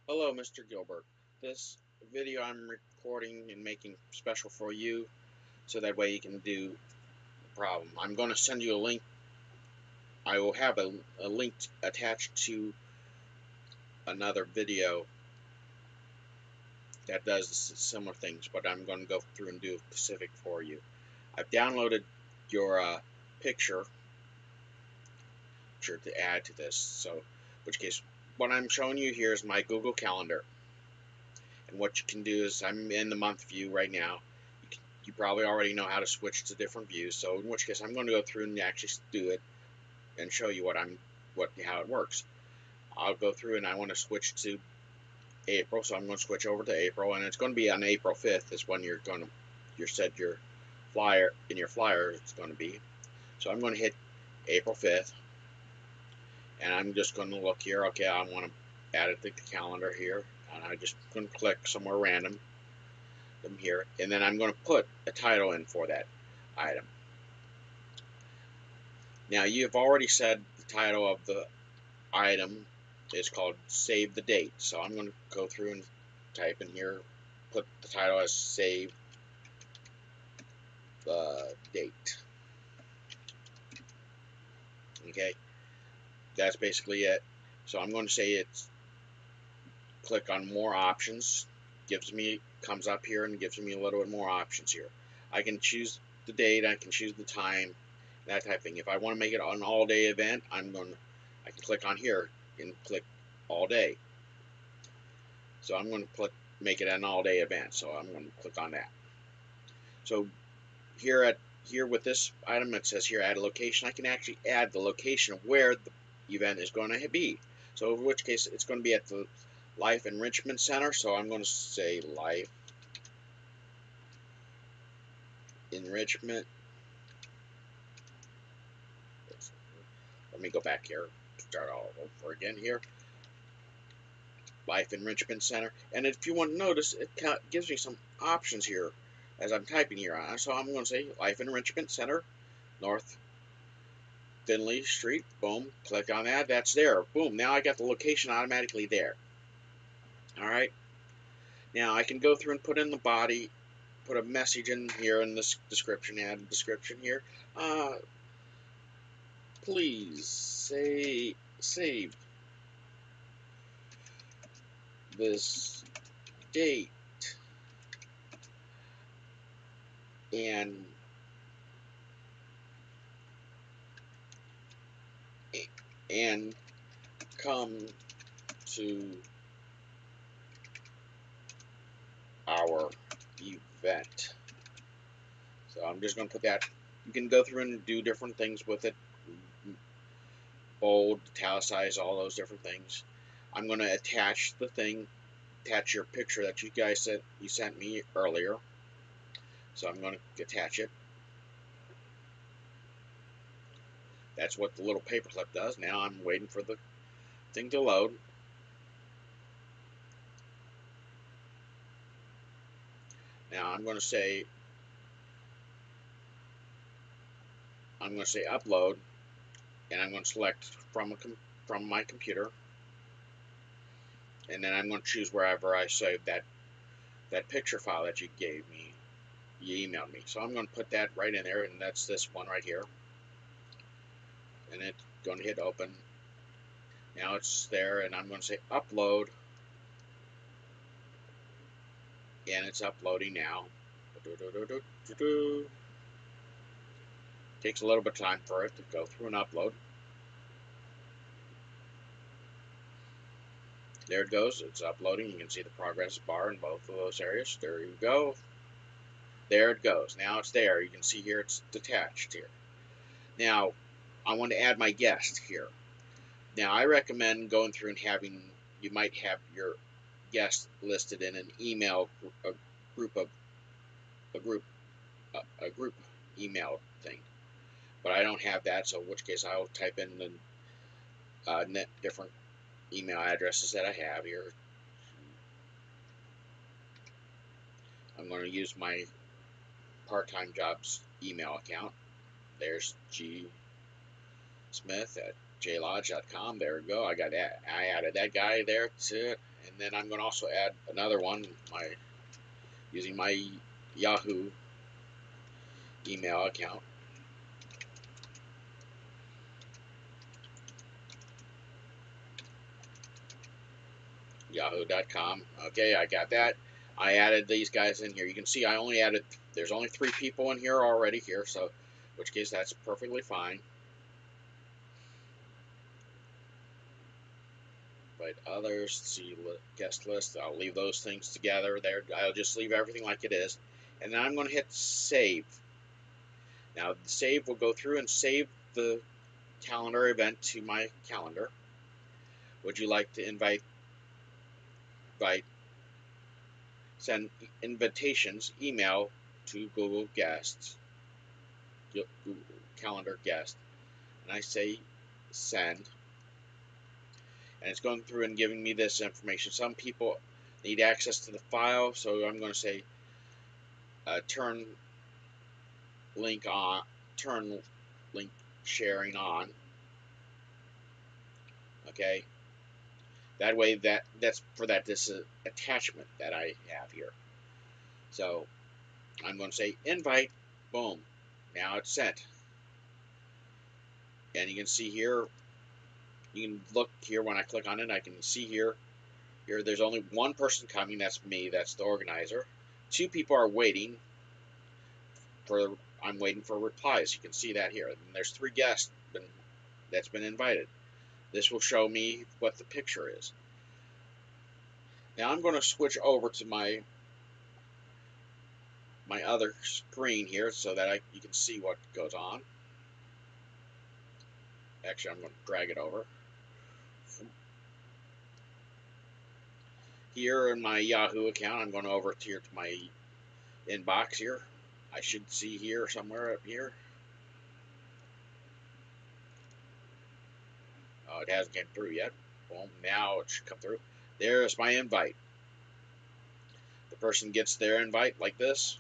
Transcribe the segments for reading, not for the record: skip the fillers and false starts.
Hello, Mr. Gilbert. This video I'm recording and making special for you so that way you can do the problem. I'm going to send you a link. I will have a link attached to another video that does similar things, but I'm going to go through and do a specific for you. I've downloaded your picture to add to this, so in which case what I'm showing you here is my Google Calendar. And what you can do is I'm in the month view right now. You probably already know how to switch to different views, so in which case I'm going to go through and actually do it and show you how it works. I'll go through and I want to switch to April, so I'm going to switch over to April, and it's going to be on April 5th is when you're set your flyer in your flyer it's going to be. So I'm going to hit April 5th, and I'm just going to look here. Okay, I want to add it to the calendar here, and I'm just going to click somewhere random here, and then I'm going to put a title in for that item. Now you've already said the title of the item is called Save the Date, so I'm going to go through and type in here, put the title as Save the Date. Okay, that's basically it. So I'm going to say it's click on more options, comes up here and gives me a little bit more options here. I can choose the date, I can choose the time, that type of thing. If I want to make it an all-day event, I can click on here and click all day. So I'm going to make it an all-day event. So I'm going to click on that. So here with this item, it says here add a location. I can actually add the location of where the event is going to be. So in which case it's going to be at the Life Enrichment Center. So I'm going to say Life Enrichment. Let me go back here. Start all over again here. Life Enrichment Center. And if you want to notice, it gives me some options here as I'm typing here on. So I'm going to say Life Enrichment Center, North Finley Street. Boom. Click on that. That's there. Boom. Now I got the location automatically there. All right. Now I can go through and put in the body, put a message in here in this description, add a description here. Please save this date and and come to our event. So I'm just going to put that. You can go through and do different things with it. Bold, italicize, all those different things. I'm going to attach the thing, attach your picture that you guys said you sent me earlier. So I'm going to attach it. That's what the little paperclip does. Now I'm waiting for the thing to load. Now I'm going to say upload, and I'm going to select from my computer, and then I'm going to choose wherever I saved that picture file that you gave me, you emailed me. So I'm going to put that right in there, and that's this one right here, and it's going to hit open. Now it's there, and I'm going to say upload, and it's uploading now. Takes a little bit of time for it to go through and upload. There it goes. It's uploading. You can see the progress bar in both of those areas. There you go. There it goes. Now it's there. You can see here it's detached here. Now I want to add my guest here. Now I recommend going through and you might have your guest listed in an email, a group email thing. But I don't have that, so in which case I'll type in the different email addresses that I have here. I'm going to use my part-time jobs email account. There's G Smith at JLodge.com. There we go. I got that. I added that guy there to it, and then I'm going to also add another one. Using my Yahoo email account. Yahoo.com. Okay, I got that. I added these guys in here. You can see I only added, there's only 3 people in here already here, so in which case that's perfectly fine. But others, see guest list, I'll leave those things together there. I'll just leave everything like it is. And then I'm going to hit save. Now, the save will go through and save the calendar event to my calendar. Would you like to invite send invitations, email to Google Guests, Google Calendar guest, and I say send, and it's going through and giving me this information. Some people need access to the file, so I'm going to say turn link sharing on. Okay, that way that's for this attachment that I have here. So I'm going to say invite, boom, now it's sent. And you can see here, you can look here when I click on it, I can see here there's only one person coming, that's me, that's the organizer. 2 people are waiting I'm waiting for replies. You can see that here. And there's 3 guests that's been invited. This will show me what the picture is. Now I'm going to switch over to my other screen here so that you can see what goes on. Actually, I'm going to drag it over. Here in my Yahoo account, I'm going over to my inbox here. I should see here somewhere up here. Oh, it hasn't came through yet. Well, now it should come through. There's my invite. The person gets their invite like this.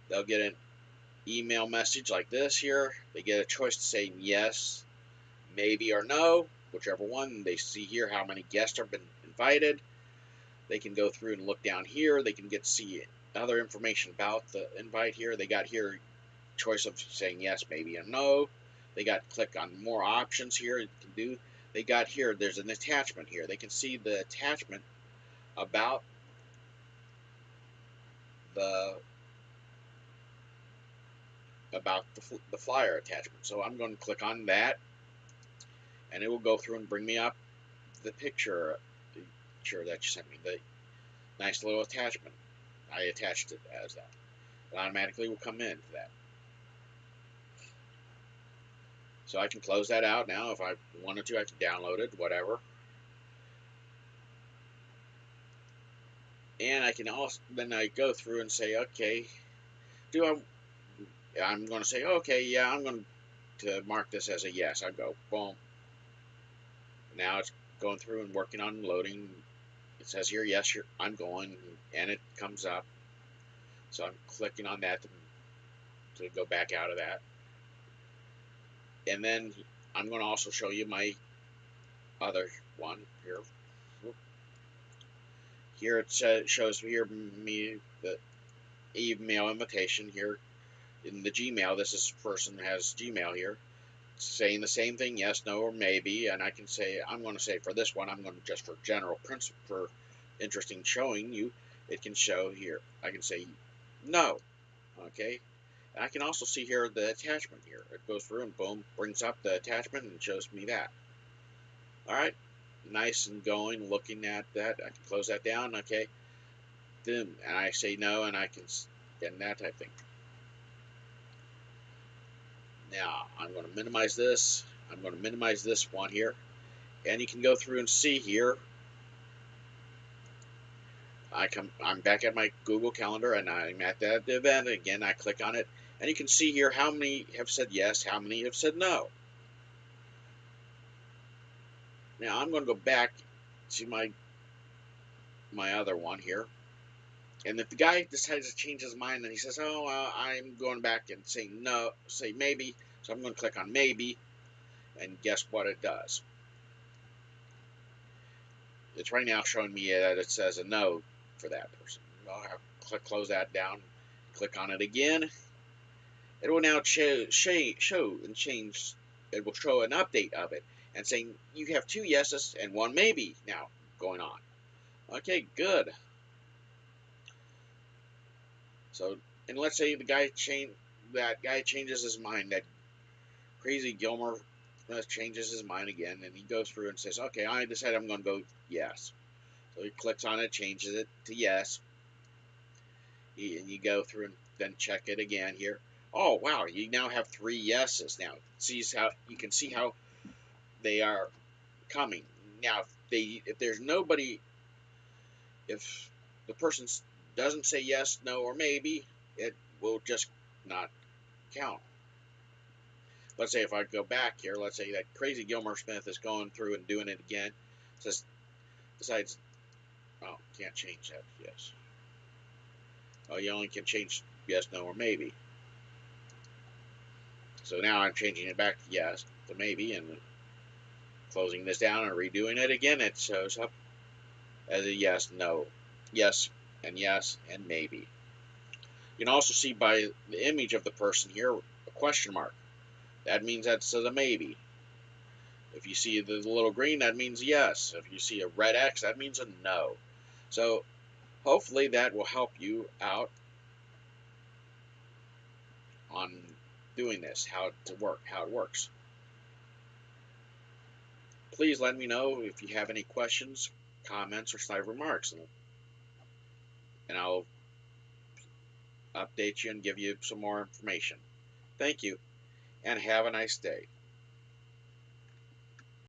They'll get an email message like this here. They get a choice to say yes, maybe, or no, whichever one. They see here how many guests have been invited. They can go through and look down here. They can see other information about the invite here. They got here choice of saying yes, maybe, and no. They got click on more options here you can do. They got here, there's an attachment here. They can see the attachment about the flyer attachment. So I'm going to click on that, and it will go through and bring me up the picture that you sent me, the nice little attachment. I attached it as that. It automatically will come into that. So I can close that out now. If I wanted to, I can download it, whatever. And I can also, then I go through and say, okay, I'm going to say, okay, yeah, I'm going to mark this as a yes. I go, boom. Now it's going through and working on loading. It says here, yes, I'm going, and it comes up. So I'm clicking on that to go back out of that. And then I'm going to also show you my other one here. Here it shows me the email invitation here in the Gmail. This person has Gmail here, saying the same thing, yes, no, or maybe. And I can say, I'm going to say for this one, I'm going to just for general principle, for interesting showing you, it can show here. I can say no, okay. And I can also see here the attachment here. It goes through and boom, brings up the attachment and shows me that. All right, nice and going, looking at that. I can close that down, okay. Then, and I say no, and I can get that type thing. Now, I'm going to minimize this. I'm going to minimize this one here. And you can go through and see here. I'm back at my Google Calendar, and I'm at that event. Again, I click on it. And you can see here how many have said yes, how many have said no. Now, I'm going to go back to my other one here. And if the guy decides to change his mind and he says, oh, I'm going back and say no, say maybe. So I'm going to click on maybe. And guess what it does? It's right now showing me that it says a no for that person. I'll have to close that down, click on it again. It will now show and change. It will show an update of it and saying you have 2 yeses and 1 maybe now going on. Okay, good. So, and let's say that guy changes his mind. That crazy Gilmer changes his mind again, and he goes through and says, "Okay, I decided I'm going to go yes." So he clicks on it, changes it to yes, and you go through and then check it again here. Oh wow, you now have 3 yeses. Now sees how you can see how they are coming. Now if there's nobody, if the person doesn't say yes, no, or maybe, it will just not count. Let's say if I go back here, let's say that crazy Gilmer Smith is going through and doing it again. Says decides, oh, can't change that. Yes. Oh, you only can change yes, no, or maybe. So now I'm changing it back to yes, to maybe, and closing this down and redoing it again. It shows up as a yes, no, yes, and maybe. You can also see by the image of the person here a question mark. That means that's a maybe. If you see the little green, that means yes. If you see a red X, that means a no. So hopefully that will help you out on doing this, how it works. Please let me know if you have any questions, comments, or side remarks, and I'll update you and give you some more information. Thank you, and have a nice day.